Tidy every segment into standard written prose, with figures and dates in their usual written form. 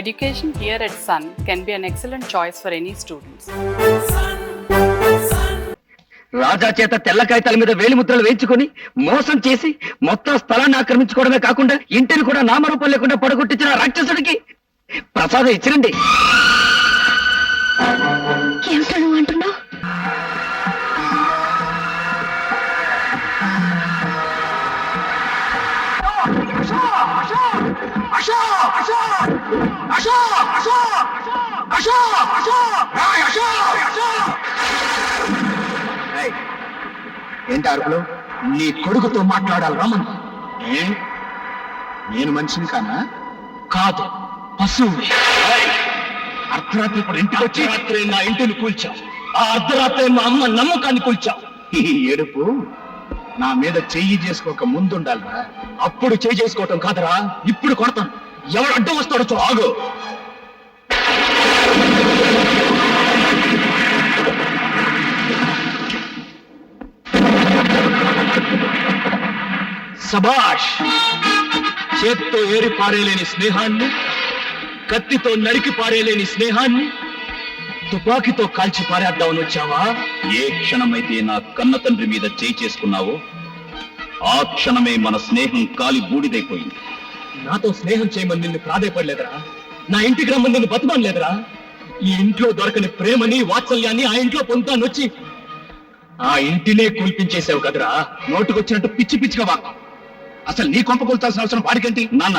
Education here at Sun can be an excellent choice for any students. రాజా చేత తెల్ల కాగితాల మీద వేలిముద్రలు వేయించుకొని మోసం చేసి మొత్తం స్థలాన్ని ఆక్రమించుకోవడమే కాకుండా ఇంటిని కూడా నామరూపం లేకుండా పడగొట్టించిన రాక్షసుడికి ప్రసాదం ఇచ్చిరండి. ఏమిటను అంటున్నావు? ఏంటి అరుపులు? నీ కొడుకుతో మాట్లాడాలి రమన్. నేను మనిషిని కానా? కాదు, పశువు. అర్ధరాత్రి ఇప్పుడు ఇంటికి వచ్చి రాత్రి నా ఇంటిని కూల్చావు. ఆ అర్ధరాత్రి మా అమ్మ నమ్మకాన్ని కూల్చావు. ఈ ఏడుపు నా మీద చెయ్యి చేసుకోక ముందుండాలిరా. అప్పుడు చెయ్యి చేసుకోవటం కాదురా, ఇప్పుడు కొడతాను. ఎవరు అడ్డం వస్తాడో ఆగు. సబాష్! చేత్తో ఏరి పారేలేని స్నేహాన్ని, కత్తితో నరికి పారేలేని స్నేహాన్ని తుపాకీతో కాల్చి పారేద్దామని వచ్చావా? ఏ క్షణమైతే నా కన్న తండ్రి మీద చేయి చేసుకున్నావో ఆ క్షణమే మన స్నేహం కాలి బూడిదైపోయింది. నాతో స్నేహం చేయమని నిన్ను ప్రాధేయపడలేదురా. నా ఇంటికి రమ్మని నిన్ను బతమనలేదురా. ఈ ఇంట్లో దొరకని ప్రేమని వాత్సల్యాన్ని ఆ ఇంట్లో పొందుతాను వచ్చి ఆ ఇంటినే కూల్పించేసావు కదరా. నోటుకొచ్చినట్టు పిచ్చి పిచ్చిగా వాక. అసలు నీ కొంప కూల్చాల్సిన అవసరం వాడికేంటి? నాన్న,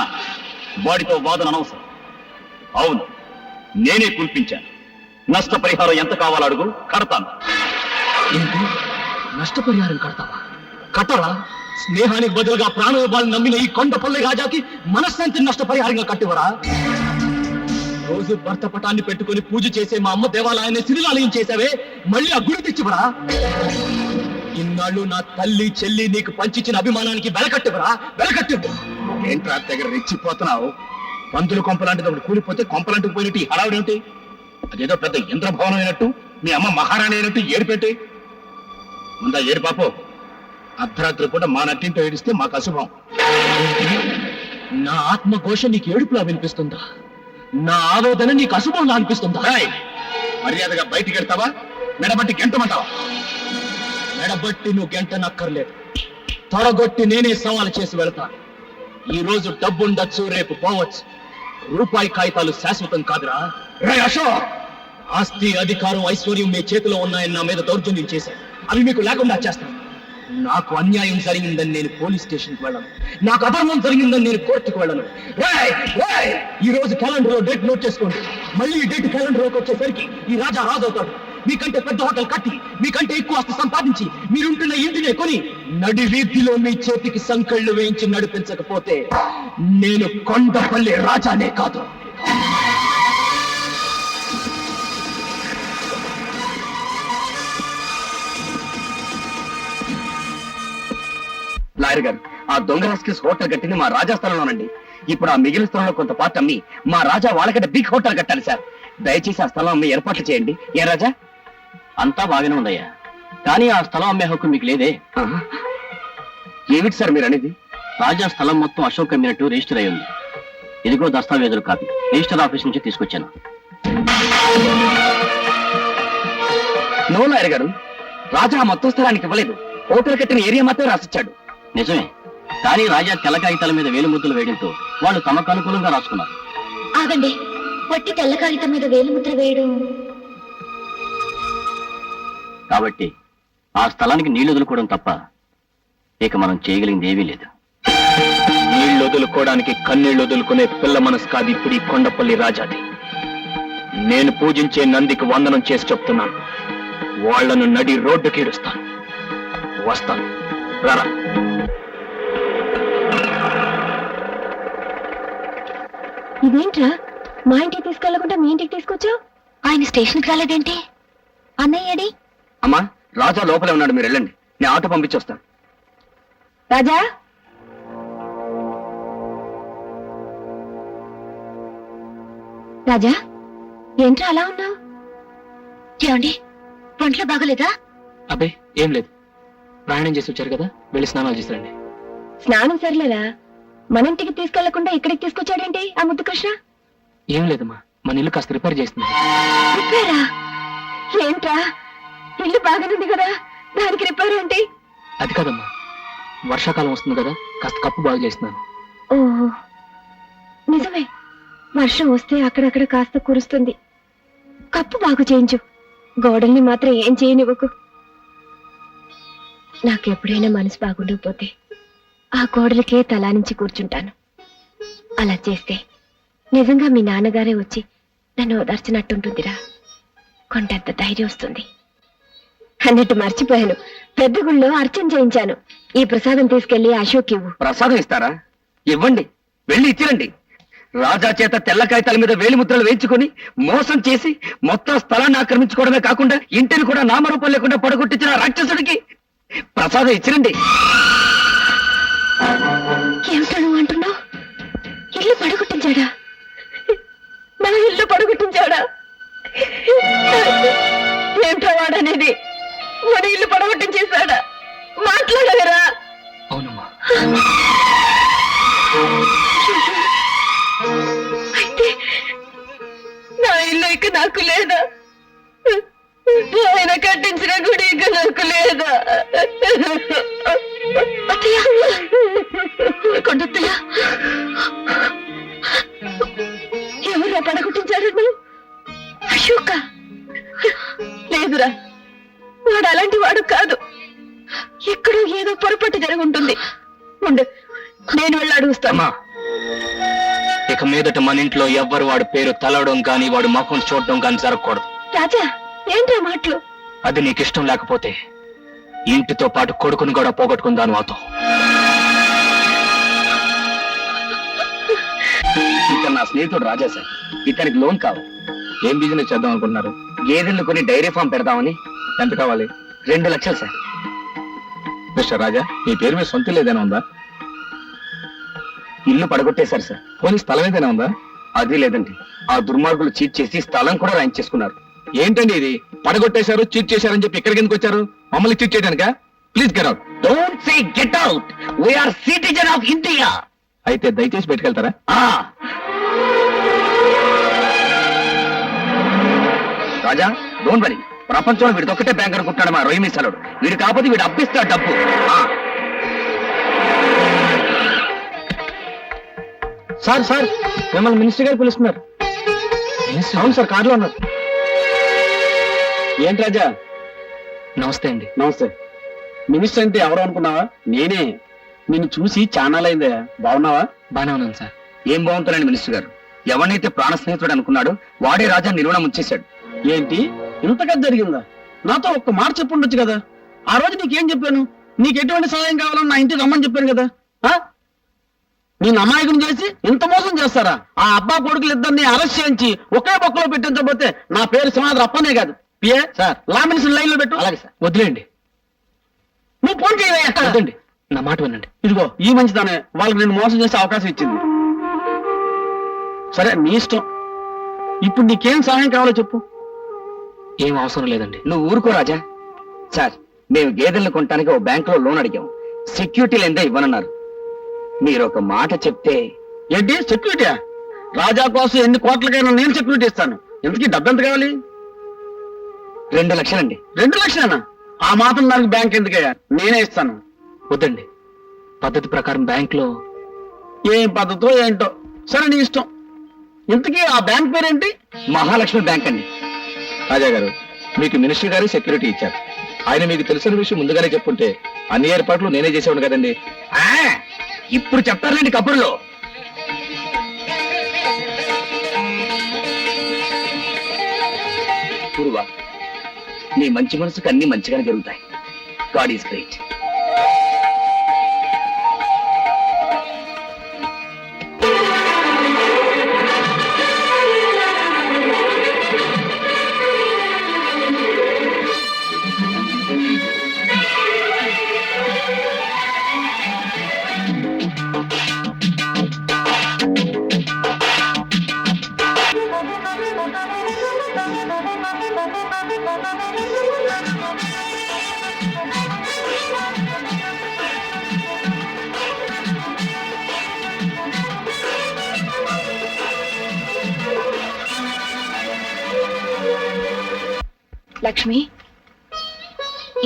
వాడితో వాదన అనవసరం. అవును, నేనే కూల్పించాను. నష్టపరిహారం ఎంత కావాలో అడుగు, కడతాను. ఏంటి? నష్టపరిహారం కడతావా? కట్టరా. స్నేహానికి బదులుగా ప్రాణోపాలను నమ్మిన ఈ కొండపల్లి రాజాకి మనశ్శాంతిని నష్టపరిహారంగా కట్టివరా? రోజు భర్త పటాన్ని పెట్టుకుని పూజ చేసే మా అమ్మ దేవాలయాన్ని శిథిలాలయం చేసావే, మళ్ళీ ఆ గుడి తెచ్చివరా? ఇన్నాళ్ళు నా తల్లి చెల్లి నీకు పంచిచ్చిన అభిమానానికి వెలకట్టివరా? వెలకట్టివు. ఏంట్రా దగ్గర రెచ్చిపోతున్నావు? పందులు కొంపలాంటిది ఒకటి కూలిపోతే కొంపలాంటికి పోయినట్టు హడావుడేమిటి? అదేదో పెద్ద ఇంద్రభవనం అయినట్టు, మీ అమ్మ మహారాణి అయినట్టు ఏడిపెట్టి ముందా ఏడు పాపో. అర్ధరాత్రి పూట మా నట్టింటో ఏడిస్తే మాకు అశుభం. నా ఆత్మఘోష నీకు ఏడుపులా వినిపిస్తుందా? నా ఆవేదన నీకు అశుభంలా అనిపిస్తుందా? మర్యాదగా బయటికి వెళ్తావా? మెడబట్టి గెంటమంటావా? మెడబట్టి నువ్వు గెంటనక్కర్లేదు. తొడగొట్టి నేనే సవాలు చేసి వెళ్తాను. ఈ రోజు డబ్బుండొచ్చు, రేపు పోవచ్చు. రూపాయి కాగితాలు శాశ్వతం కాదురా. అశోక్, ఆస్తి, అధికారం, ఐశ్వర్యం మీ చేతిలో ఉన్నాయని నా మీద దౌర్జన్యం చేశాను. అవి మీకు లేకుండా చేస్తాను. నాకు అన్యాయం జరిగిందని నేను పోలీస్ స్టేషన్కి వెళ్ళను. నాకు అధర్మం జరిగిందని నేను కోర్టుకు వెళ్ళను. ఈ రోజు క్యాలెండర్ లో డేట్ నోట్ చేసుకోండి. మళ్ళీ ఈ డేట్ క్యాలెండర్ లోకి వచ్చేసరికి ఈ రాజా రాజవుతాడు. మీకంటే పెద్ద హోటల్ కట్టి, మీకంటే ఎక్కువ ఆస్తి సంపాదించి, మీరుంటున్న ఇంటినే కొని నడి వీధిలో మీ చేతికి సంకళ్ళు వేయించి నడిపించకపోతే నేను కొండపల్లి రాజానే కాదు. లాయర్ గారు, ఆ దొంగ రాస్కిల్స్ హోటల్ కట్టింది మా రాజా స్థలంలోనండి. ఇప్పుడు ఆ మిగిలిన స్థలంలో కొంత పార్ట్ అమ్మి మా రాజా వాళ్ళకంటే బిగ్ హోటల్ కట్టాలి సార్. దయచేసి ఆ స్థలం అమ్మి ఏర్పాట్లు చేయండి. ఏ రాజా? అంతా బాగానే ఉందయ్యా, కానీ ఆ స్థలం అమ్మే హక్కు మీకు లేదే. ఏమిటి సార్ మీరు అనేది? రాజా స్థలం మొత్తం అశోక్ అమ్మినట్టు రిజిస్టర్ అయి ఉంది. ఇదిగో దస్తావేజుల కాపీ రిజిస్టర్ ఆఫీస్ నుంచి తీసుకొచ్చాను. నో లాయర్ గారు, రాజా మొత్తం స్థలానికి ఇవ్వలేదు. హోటల్ కట్టిన ఏరియా మాత్రం రాసిచ్చాడు. నిజమే, కానీ రాజా తెల్ల కాగితాల మీద వేలిముద్రలు వేయడంతో వాళ్ళు తమకు అనుకూలంగా రాసుకున్నారు. ఆగండి, వట్టి తెల్ల కాగితం మీద వేలిముద్ర వేయడం. కాబట్టి ఆ స్థలానికి నీళ్లు వదులుకోవడం తప్ప ఇక మనం చేయగలిగింది ఏమీ లేదు. నీళ్లు వదులుకోవడానికి కన్నీళ్లు వదులుకునే పిల్ల మనసు కాదు ఇప్పుడు ఈ కొండపల్లి రాజాది. నేను పూజించే నందికి వందనం చేసి చెప్తున్నాను, వాళ్లను నడి రోడ్డుకి ఈడుస్తాను. వస్తాను, రారా. ఇదేంట్రా, మా ఇంటికి తీసుకెళ్లకుండా మీ ఇంటికి తీసుకొచ్చావు? ఆయన స్టేషన్కి రాలేదేంటి? అన్నయ్యడి? అమ్మా, రాజా లోపలే ఉన్నాడు, మీరు వెళ్ళండి. నేను ఆటో పంపించొస్తాను. రాజా, రాజా, ఏంట్రా అలా ఉన్నావు? ఏమండి, ఒంట్లో బాగోలేదా? అబ్బే ఏం లేదు, ప్రయాణం చేసి వచ్చారు కదా, వెళ్ళి స్నానాలు చేసిరండి. స్నానం సరిలేరా? మన ఇంటికి తీసుకెళ్లకుండా ఇక్కడికి తీసుకొచ్చాడేంటి ఆ ముద్దు కృష్ణ? ఏం లేదమ్మా, మన ఇల్లు కాస్త రిపేర్ చేస్తున్నాను. రిపేరా? ఏంట్రా, ఇల్లు బాగానుంది కదా, దానికి రిపేర్ ఏంటి? అది కాదమ్మా, వర్షాకాలం వస్తుంది కదా, కాస్త కప్పు బాగు చేస్తున్నాను. ఓహో, నిజమే. వర్షం వస్తే అక్కడక్కడ కాస్త కురుస్తుంది. కప్పు బాగు చేయించు, గోడల్ని మాత్రం ఏం చేయనివ్వకు. నాకెప్పుడైనా మనసు బాగుండకపోతే ఆ గోడలకే తలానించి కూర్చుంటాను. అలా చేస్తే నిజంగా మీ నాన్నగారే వచ్చి నన్ను ఓదార్చినట్టుంటుందిరా. కొండంత ధైర్యం వస్తుంది. అన్నట్టు మర్చిపోయాను, పెద్ద గుళ్ళో అర్చన చేయించాను. ఈ ప్రసాదం తీసుకెళ్లి అశోక్ ఇవ్వు. ప్రసాదం ఇస్తారా? ఇవ్వండి, వెళ్ళి ఇచ్చిరండి. రాజా చేత తెల్ల కాగితాల మీద వేలిముద్రలు వేయించుకొని మోసం చేసి మొత్తం స్థలాన్ని ఆక్రమించుకోవడమే కాకుండా ఇంటిని కూడా నామరూపం లేకుండా పడగొట్టించిన రాక్షసుడికి ప్రసాదం ఇచ్చిరండి. ఏమిటో నువ్వు అంటున్నావు? ఇల్లు పడగొట్టించాడా? నా ఇల్లు పడగొట్టించాడా? ఏమిటో వాడనేది? మన ఇల్లు పడగొట్టించేశాడా? మాట్లాడగరా? అవునమ్మా. అయితే నా ఇల్లు ఇక నాకు లేదా? ఆయన కట్టించిన గుడి ఇక నాకు లేదా? అత్తయ్య, కొండత్తయ్య, ఎవరా పడగొట్టించారు? అశోక? లేదురా, వాడు అలాంటి వాడు కాదు. ఎక్కడో ఏదో పొరపాటు జరుగుంటుంది. ఉండు, నేను వెళ్ళి అడుగుస్తాను. ఇక మీదట మన ఇంట్లో ఎవ్వరు వాడి పేరు తలవడం గాని వాడు ముఖం చూడడం గాని జరగకూడదు. రాజా, ఏంట్రా మాటలు? అది నీకు ఇష్టం లేకపోతే ఇంటితో పాటు కొడుకుని కూడా పోగొట్టుకుందాను వాతో. ఇతను నా స్నేహితుడు రాజా సార్. ఇతనికి లోన్ కావాలి. ఏం బిజినెస్ చేద్దాం అనుకుంటున్నారు? గేదెలు కొని డైరీ ఫామ్ పెడదామని. ఎంత కావాలి? 2 లక్షలు సార్. మిస్టర్ రాజా, మీ పేరు మీద సొంత ఏదైనా ఉందా? ఇల్లు పడగొట్టేశారు సార్. పోనీ స్థలం ఏదైనా ఉందా? అది లేదండి. ఆ దుర్మార్గులు చీట్ చేసి స్థలం కూడా రాయించేసుకున్నారు. ఏంటండి ఇది? పడగొట్టేశారు, చీట్ చేశారని చెప్పి ఎక్కడికి ఎందుకు వచ్చారు? మమ్మల్ని చీట్ చేయడానికా? Please get out. Don't say get out. We are citizen of India. అయితే దయచేసి బయటకెళ్తారా? రాజా, డోంట్ వరీ. ప్రపంచంలో వీడితో ఒకటే బ్యాంక్ అనుకుంటాడు మా రొయ్యి మిసాలుడు. వీడు కాకపోతే వీడు అప్పిస్తాడు డబ్బు. సార్ సార్, మిమ్మల్ని మినిస్టర్ గారు పిలుస్తున్నారు. అవును సార్, కారులో ఉన్నారు. ఏంటి రాజా? నమస్తే అండి. నమస్తే. మినిస్టర్ అంటే ఎవరు అనుకున్నావా? నేనే. నిన్ను చూసి చానాలైందే. బాగున్నావా? బానే ఉన్నాను సార్. ఏం బాగుంటానండి మినిస్టర్ గారు. ఎవరినైతే ప్రాణ స్నేహితుడు అనుకున్నాడు వాడే రాజా నిర్వహణ ముంచేశాడు. ఏంటి ఇంతగా జరిగిందా? నాతో ఒక్క మాట చెప్పుండొచ్చు కదా. ఆ రోజు నీకేం చెప్పాను? నీకు ఎటువంటి సహాయం కావాలని నా ఇంటికి రమ్మని చెప్పాను కదా. నేను అమాయకం చేసి ఇంత మోసం చేస్తారా? ఆ అబ్బా కొడుకులు ఇద్దరిని అరెస్ట్ చేయించి ఒకే బొక్కలో పెట్టించబోతే నా పేరు సింహాద్రి అప్పనే కాదు. PA sir, law minister line లో పెట్టు. అలాగే సార్. వదిలేండి. నువ్వు ఫోన్ చేయవయ్యా. వద్దండి, నా మాట వినండి. ఇదిగో ఈ మంచిదానే వాళ్ళకి నేను మోసం చేసే అవకాశం ఇచ్చింది. సరే, నీ ఇష్టం. ఇప్పుడు నీకేం సహాయం కావాలో చెప్పు. ఏం అవసరం లేదండి. నువ్వు ఊరుకో రాజా. సార్, మేము గేదెలను కొనడానికి ఓ బ్యాంకులో లోన్ అడిగాం. సెక్యూరిటీ లేదే ఇవ్వనన్నారు. మీరు ఒక మాట చెప్తే. ఏంటి సెక్యూరిటీయా? రాజా కోసం ఎన్ని కోట్లకైనా నేను సెక్యూరిటీ ఇస్తాను. ఎందుకు డబ్బు ఎంత కావాలి? 2 లక్షలండి. 2 లక్షలేనా? ఆ మాత్రం దానికి బ్యాంక్ ఎందుకయ్యా? నేనే ఇస్తాను. వద్దండి, పద్ధతి ప్రకారం బ్యాంక్ లో. ఏం పద్ధతో ఏంటో. సరే, నీ ఇష్టం. ఇంతకీ ఆ బ్యాంక్ పేరేంటి? మహాలక్ష్మి బ్యాంక్ అండి. రాజా గారు, మీకు మినిస్టర్ గారు సెక్యూరిటీ ఇచ్చారు. ఆయన మీకు తెలిసిన విషయం ముందుగానే చెప్పుంటే అన్ని ఏర్పాట్లు నేనే చేసేవాడు కదండి. ఇప్పుడు చెప్తారులేండి కబుర్లో. గురువా, నీ మంచి మనసుకు అన్ని మంచిగానే జరుగుతాయి. God is great. లక్ష్మి,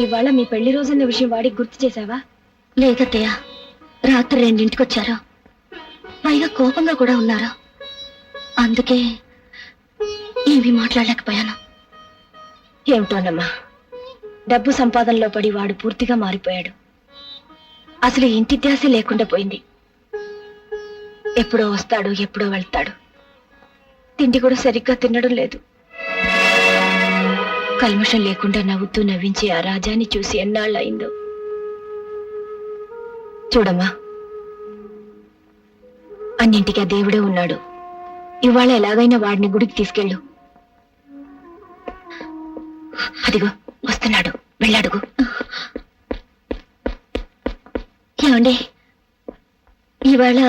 ఇవాళ మీ పెళ్లి రోజున్న విషయం వాడికి గుర్తు చేశావా? లేదత్తయ్య, రాత్రి 2ంటికి వచ్చారు. పైగా కోపంగా కూడా ఉన్నారు. అందుకే ఏమీ మాట్లాడలేకపోయాను. ఏమిటోనమ్మా, డబ్బు సంపాదనలో పడి వాడు పూర్తిగా మారిపోయాడు. అసలు ఇంటి ధ్యాస లేకుండా పోయింది. ఎప్పుడో వస్తాడు, ఎప్పుడో వెళ్తాడు. తిండి కూడా సరిగ్గా తినడం లేదు. కల్మషం లేకుండా నవ్వుతూ నవ్వించే ఆ రాజాని చూసి ఎన్నాళ్ళయిందో. చూడమ్మా, అన్నింటికి ఆ దేవుడే ఉన్నాడు. ఇవాళ ఎలాగైనా వాడిని గుడికి తీసుకెళ్ళు. అదిగో వస్తున్నాడు, వెళ్ళాడుగు. ఏమండి, ఇవాళ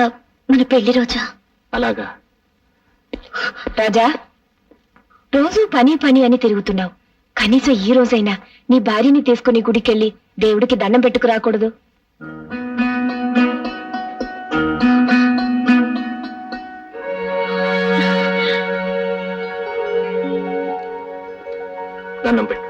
మన పెళ్లి రోజా? అలాగా? రాజా, రోజు పని పని అని తిరుగుతున్నావు. కనీసం ఈ రోజైనా నీ భార్యని తీసుకుని గుడికెళ్ళి దేవుడికి దండం పెట్టుకు రాకూడదు? దండం పెట్టు.